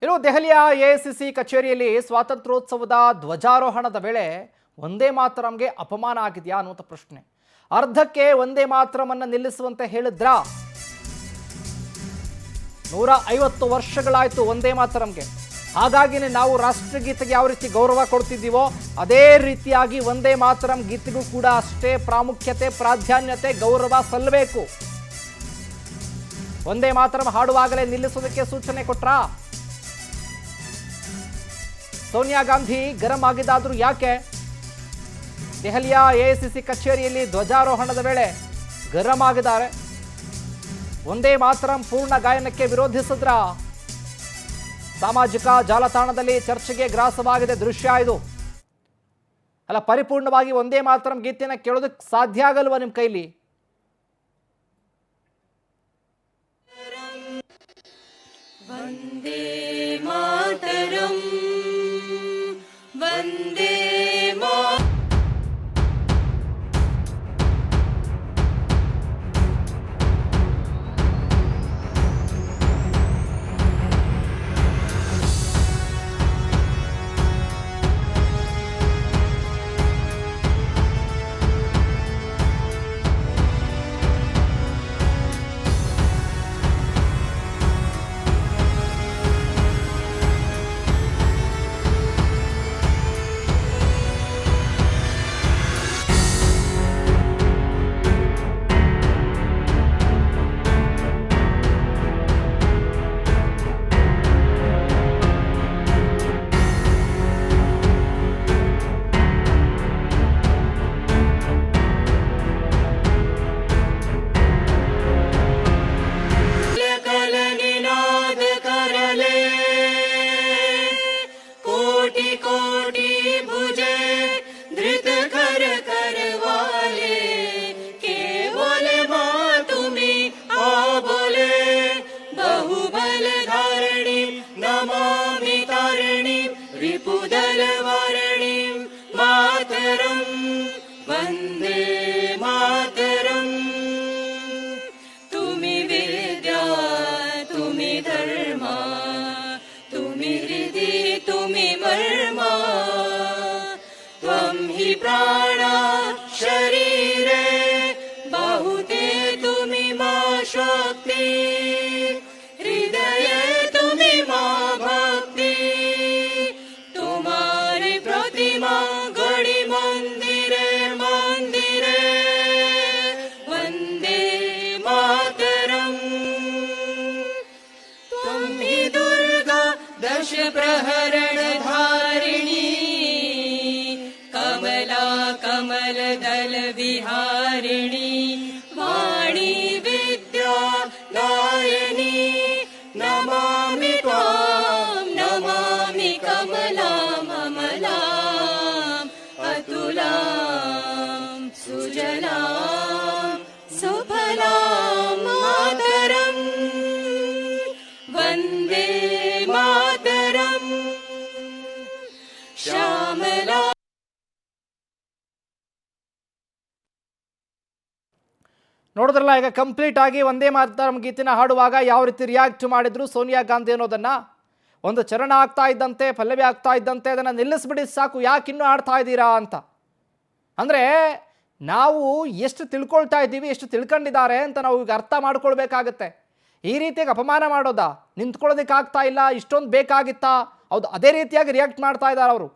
ಇನ್ನು ದೆಹಲಿಯ ಎಐಸಿಸಿ ಕಚೇರಿಯಲ್ಲಿ ಸ್ವಾತಂತ್ರ್ಯೋತ್ಸವದ ಧ್ವಜಾರೋಹಣದ ವೇಳೆ ವಂದೇ ಮಾತರಂಗೆ ಅಪಮಾನ ಆಗಿದೆಯಾ ಅನ್ನುವಂಥ ಪ್ರಶ್ನೆ. ಅರ್ಧಕ್ಕೆ ವಂದೇ ಮಾತರಮನ್ನು ನಿಲ್ಲಿಸುವಂತೆ ಹೇಳಿದ್ರಾ? 150 ವರ್ಷಗಳಾಯಿತು ವಂದೇ ಮಾತರಂಗೆ. ಹಾಗಾಗಿನೇ ನಾವು ರಾಷ್ಟ್ರಗೀತೆಗೆ ಯಾವ ರೀತಿ ಗೌರವ ಕೊಡ್ತಿದ್ದೀವೋ ಅದೇ ರೀತಿಯಾಗಿ ವಂದೇ ಮಾತರಂ ಗೀತೆಗೂ ಕೂಡ ಅಷ್ಟೇ ಪ್ರಾಮುಖ್ಯತೆ, ಪ್ರಾಧಾನ್ಯತೆ, ಗೌರವ ಸಲ್ಲಬೇಕು. ವಂದೇ ಮಾತರಂ ಹಾಡುವಾಗಲೇ ನಿಲ್ಲಿಸೋದಕ್ಕೆ ಸೂಚನೆ ಕೊಟ್ರಾ? ಸೋನಿಯಾ ಗಾಂಧಿ ಗರಂ ಆಗಿದ್ದಾದ್ರೂ ಯಾಕೆ? ದೆಹಲಿಯ ಎಐಸಿಸಿ ಕಚೇರಿಯಲ್ಲಿ ಧ್ವಜಾರೋಹಣದ ವೇಳೆ ಗರಂ ಆಗಿದ್ದಾರೆ. ವಂದೇ ಮಾತರಂ ಪೂರ್ಣ ಗಾಯನಕ್ಕೆ ವಿರೋಧಿಸಿದ್ರ? ಸಾಮಾಜಿಕ ಜಾಲತಾಣದಲ್ಲಿ ಚರ್ಚೆಗೆ ಗ್ರಾಸವಾಗಿದೆ ದೃಶ್ಯ ಇದು. ಅಲ್ಲ, ಪರಿಪೂರ್ಣವಾಗಿ ವಂದೇ ಮಾತರಂ ಗೀತೆಯನ್ನು ಕೇಳೋದಕ್ಕೆ ಸಾಧ್ಯ ಆಗಲ್ವಾ ನಿಮ್ಮ ಕೈಲಿ? ವಂದೇ ಮಾತರಂ ವಂದೇ ವಂದೇ ಮಾತರಂ. ತುಮಿ ವಿದ್ಯಾ ತುಮಿ ಧರ್ಮ ತುಮಿ ಹೃದಿ ತುಮಿ ಮರ್ಮ ತ್ವಂ ಹಿ ಪ್ರಾಣ ಶರೀರೆ ಬಾಹುತೆ ತುಮಿ ಮಾ ಶಕ್ತಿ ಹೃದಯ ತುಮಿ ಮಾ ಭಕ್ತಿ ತುಮಾರಿ ಪ್ರತಿಮಾ ಗಡಿ ಮಂದಿರೆ ಮಂದಿರೆ ವಂದೇ ಮಾತರಂ. ತ್ವಂ ಹಿ ದುರ್ಗಾ ದಶ ಪ್ರಹರಣ ಧಾರಿಣಿ ಕಮಲಾ ಕಮಲ ದಲ ವಿಹಾರಿಣಿ ವಾಣಿ ವಿದ್ಯಾ ದಾಯಿನಿ ನಮಾಮಿ ತ್ವಾಂ ನಮಾಮಿ ಕಮಲಾಂ ಅಮಲಾಂ ಅತುಲಾಂ ಸುಜಲಾಂ ಸುಫಲಾಂ ಮಾತರಂ ವಂದೇ ಮಾತರಂ ಶ್ಯಾಮಲಾ. ನೋಡಿದ್ರಲ್ಲ, ಈಗ ಕಂಪ್ಲೀಟ್ ಆಗಿ ವಂದೇ ಮಾತರಂ ಗೀತೆನ ಹಾಡುವಾಗ ಯಾವ ರೀತಿ ರಿಯಾಕ್ಟ್ ಮಾಡಿದ್ರು ಸೋನಿಯಾ ಗಾಂಧಿ ಅನ್ನೋದನ್ನು. ಒಂದು ಚರಣ ಆಗ್ತಾ ಇದ್ದಂತೆ, ಪಲ್ಲವಿ ಆಗ್ತಾ ಇದ್ದಂತೆ ಅದನ್ನು ನಿಲ್ಲಿಸ್ಬಿಡಿ ಸಾಕು, ಯಾಕೆ ಇನ್ನೂ ಆಡ್ತಾ ಇದ್ದೀರಾ ಅಂತ. ಅಂದರೆ ನಾವು ಎಷ್ಟು ತಿಳ್ಕೊಳ್ತಾ ಇದ್ದೀವಿ, ಎಷ್ಟು ತಿಳ್ಕೊಂಡಿದ್ದಾರೆ ಅಂತ ನಾವು ಈಗ ಅರ್ಥ ಮಾಡ್ಕೊಳ್ಬೇಕಾಗತ್ತೆ. ಈ ರೀತಿಯಾಗಿ ಅಪಮಾನ ಮಾಡೋದಾ? ನಿಂತ್ಕೊಳ್ಳೋದಕ್ಕೆ ಆಗ್ತಾ ಇಲ್ಲ, ಇಷ್ಟೊಂದು ಬೇಕಾಗಿತ್ತಾ? ಹೌದು, ಅದೇ ರೀತಿಯಾಗಿ ರಿಯಾಕ್ಟ್ ಮಾಡ್ತಾ ಇದ್ದಾರೆ ಅವರು.